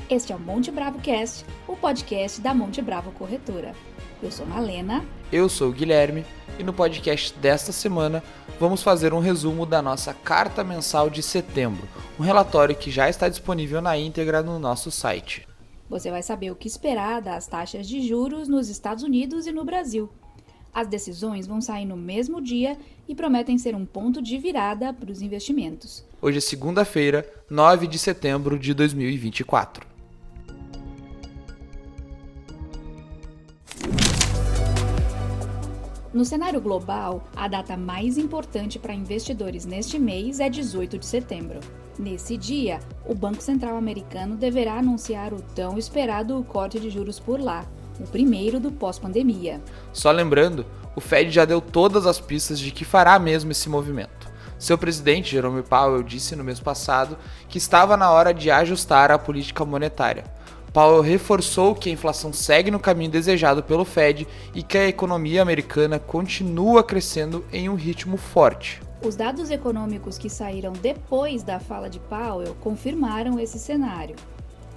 Este é o Monte Bravo Cast, o podcast da Monte Bravo Corretora. Eu sou Malena. Eu sou o Guilherme e no podcast desta semana vamos fazer um resumo da nossa carta mensal de setembro, um relatório que já está disponível na íntegra no nosso site. Você vai saber o que esperar das taxas de juros nos Estados Unidos e no Brasil. As decisões vão sair no mesmo dia e prometem ser um ponto de virada para os investimentos. Hoje é segunda-feira, 9 de setembro de 2024. No cenário global, a data mais importante para investidores neste mês é 18 de setembro. Nesse dia, o Banco Central americano deverá anunciar o tão esperado corte de juros por lá, o primeiro do pós-pandemia. Só lembrando, o Fed já deu todas as pistas de que fará mesmo esse movimento. Seu presidente, Jerome Powell, disse no mês passado que estava na hora de ajustar a política monetária. Powell reforçou que a inflação segue no caminho desejado pelo Fed e que a economia americana continua crescendo em um ritmo forte. Os dados econômicos que saíram depois da fala de Powell confirmaram esse cenário.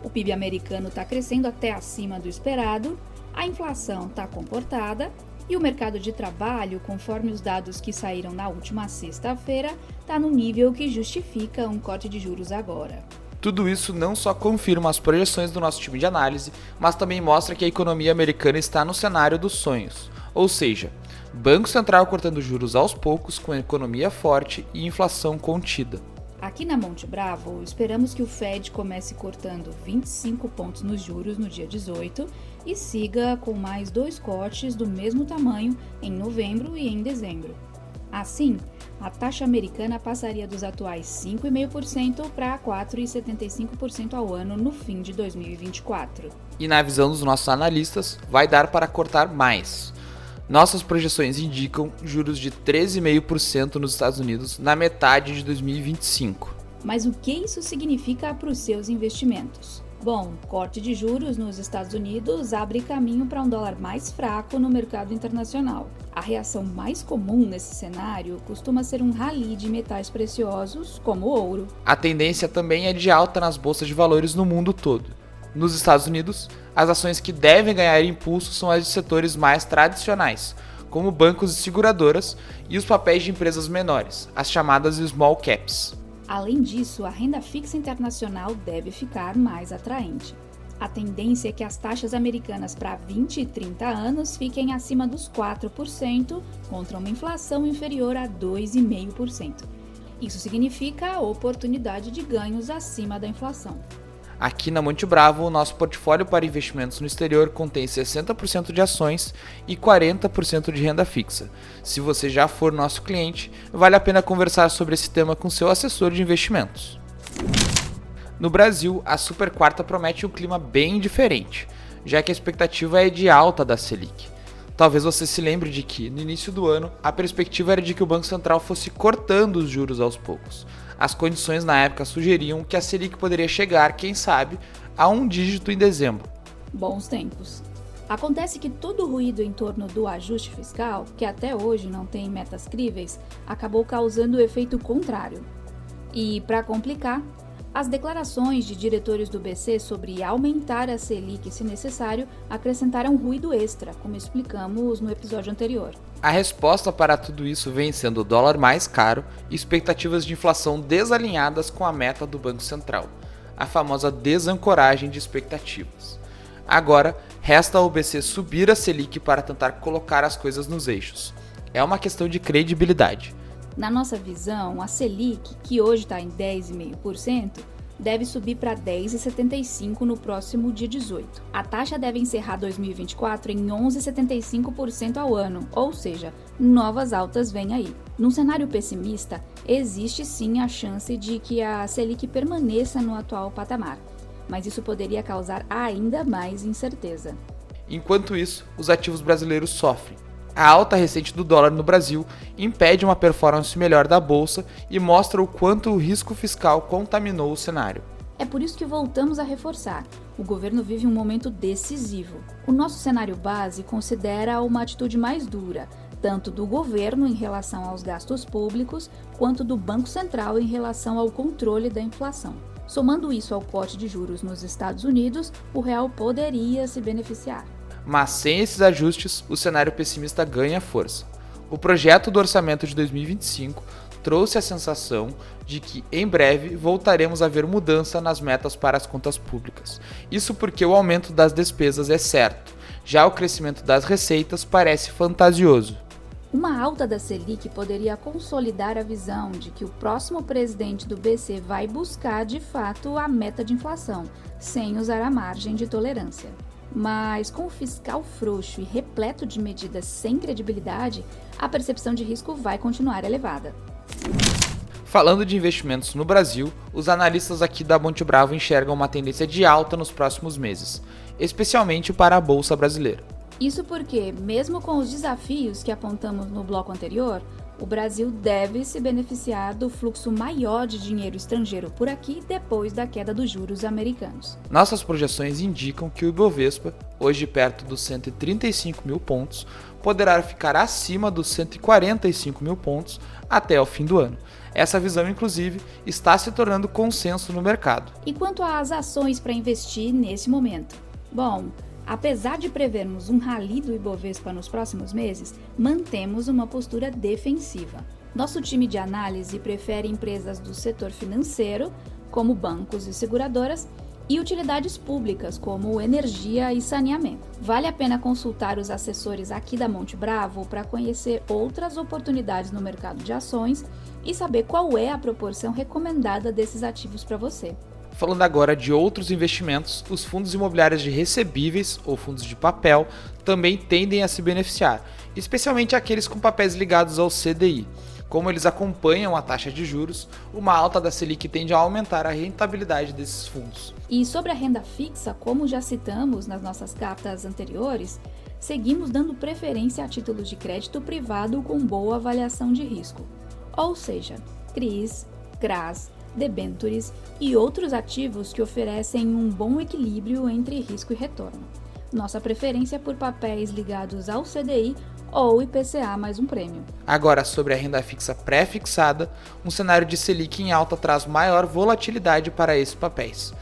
O PIB americano está crescendo até acima do esperado, a inflação está comportada e o mercado de trabalho, conforme os dados que saíram na última sexta-feira, está no nível que justifica um corte de juros agora. Tudo isso não só confirma as projeções do nosso time de análise, mas também mostra que a economia americana está no cenário dos sonhos, ou seja, Banco Central cortando juros aos poucos com a economia forte e inflação contida. Aqui na Monte Bravo, esperamos que o Fed comece cortando 25 pontos nos juros no dia 18 e siga com mais 2 cortes do mesmo tamanho em novembro e em dezembro. Assim, a taxa americana passaria dos atuais 5,5% para 4,75% ao ano no fim de 2024. E na visão dos nossos analistas, vai dar para cortar mais. Nossas projeções indicam juros de 13,5% nos Estados Unidos na metade de 2025. Mas o que isso significa para os seus investimentos? Bom, corte de juros nos Estados Unidos abre caminho para um dólar mais fraco no mercado internacional. A reação mais comum nesse cenário costuma ser um rally de metais preciosos, como o ouro. A tendência também é de alta nas bolsas de valores no mundo todo. Nos Estados Unidos, as ações que devem ganhar impulso são as de setores mais tradicionais, como bancos e seguradoras, e os papéis de empresas menores, as chamadas small caps. Além disso, a renda fixa internacional deve ficar mais atraente. A tendência é que as taxas americanas para 20 e 30 anos fiquem acima dos 4%, contra uma inflação inferior a 2,5%. Isso significa a oportunidade de ganhos acima da inflação. Aqui na Monte Bravo, o nosso portfólio para investimentos no exterior contém 60% de ações e 40% de renda fixa. Se você já for nosso cliente, vale a pena conversar sobre esse tema com seu assessor de investimentos. No Brasil, a Super Quarta promete um clima bem diferente, já que a expectativa é de alta da Selic. Talvez você se lembre de que, no início do ano, a perspectiva era de que o Banco Central fosse cortando os juros aos poucos. As condições na época sugeriam que a Selic poderia chegar, quem sabe, a um dígito em dezembro. Bons tempos. Acontece que todo o ruído em torno do ajuste fiscal, que até hoje não tem metas críveis, acabou causando o efeito contrário. E, para complicar, as declarações de diretores do BC sobre aumentar a Selic se necessário acrescentaram ruído extra, como explicamos no episódio anterior. A resposta para tudo isso vem sendo o dólar mais caro e expectativas de inflação desalinhadas com a meta do Banco Central, a famosa desancoragem de expectativas. Agora, resta ao BC subir a Selic para tentar colocar as coisas nos eixos. É uma questão de credibilidade. Na nossa visão, a Selic, que hoje está em 10,5%, deve subir para 10,75% no próximo dia 18. A taxa deve encerrar 2024 em 11,75% ao ano, ou seja, novas altas vêm aí. Num cenário pessimista, existe sim a chance de que a Selic permaneça no atual patamar, mas isso poderia causar ainda mais incerteza. Enquanto isso, os ativos brasileiros sofrem. A alta recente do dólar no Brasil impede uma performance melhor da bolsa e mostra o quanto o risco fiscal contaminou o cenário. É por isso que voltamos a reforçar. O governo vive um momento decisivo. O nosso cenário base considera uma atitude mais dura, tanto do governo em relação aos gastos públicos, quanto do Banco Central em relação ao controle da inflação. Somando isso ao corte de juros nos Estados Unidos, o real poderia se beneficiar. Mas sem esses ajustes, o cenário pessimista ganha força. O projeto do orçamento de 2025 trouxe a sensação de que, em breve, voltaremos a ver mudança nas metas para as contas públicas. Isso porque o aumento das despesas é certo, já o crescimento das receitas parece fantasioso. Uma alta da Selic poderia consolidar a visão de que o próximo presidente do BC vai buscar, de fato, a meta de inflação, sem usar a margem de tolerância. Mas com o fiscal frouxo e repleto de medidas sem credibilidade, a percepção de risco vai continuar elevada. Falando de investimentos no Brasil, os analistas aqui da Monte Bravo enxergam uma tendência de alta nos próximos meses, especialmente para a Bolsa Brasileira. Isso porque, mesmo com os desafios que apontamos no bloco anterior, o Brasil deve se beneficiar do fluxo maior de dinheiro estrangeiro por aqui depois da queda dos juros americanos. Nossas projeções indicam que o Ibovespa, hoje perto dos 135 mil pontos, poderá ficar acima dos 145 mil pontos até o fim do ano. Essa visão, inclusive, está se tornando consenso no mercado. E quanto às ações para investir nesse momento? Bom, apesar de prevermos um rally do Ibovespa nos próximos meses, mantemos uma postura defensiva. Nosso time de análise prefere empresas do setor financeiro, como bancos e seguradoras, e utilidades públicas, como energia e saneamento. Vale a pena consultar os assessores aqui da Monte Bravo para conhecer outras oportunidades no mercado de ações e saber qual é a proporção recomendada desses ativos para você. Falando agora de outros investimentos, os fundos imobiliários de recebíveis ou fundos de papel também tendem a se beneficiar, especialmente aqueles com papéis ligados ao CDI. Como eles acompanham a taxa de juros, uma alta da Selic tende a aumentar a rentabilidade desses fundos. E sobre a renda fixa, como já citamos nas nossas cartas anteriores, seguimos dando preferência a títulos de crédito privado com boa avaliação de risco, ou seja, CRIs, CRAs, debêntures e outros ativos que oferecem um bom equilíbrio entre risco e retorno. Nossa preferência é por papéis ligados ao CDI ou IPCA mais um prêmio. Agora, sobre a renda fixa pré-fixada, um cenário de Selic em alta traz maior volatilidade para esses papéis.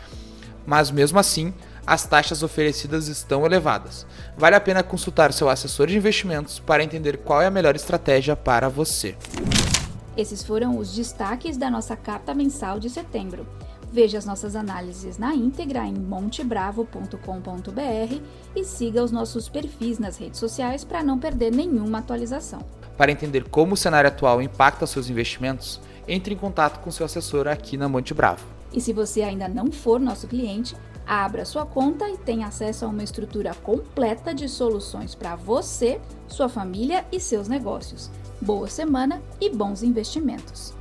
Mas mesmo assim, as taxas oferecidas estão elevadas. Vale a pena consultar seu assessor de investimentos para entender qual é a melhor estratégia para você. Esses foram os destaques da nossa carta mensal de setembro. Veja as nossas análises na íntegra em montebravo.com.br e siga os nossos perfis nas redes sociais para não perder nenhuma atualização. Para entender como o cenário atual impacta seus investimentos, entre em contato com seu assessor aqui na Monte Bravo. E se você ainda não for nosso cliente, abra sua conta e tenha acesso a uma estrutura completa de soluções para você, sua família e seus negócios. Boa semana e bons investimentos!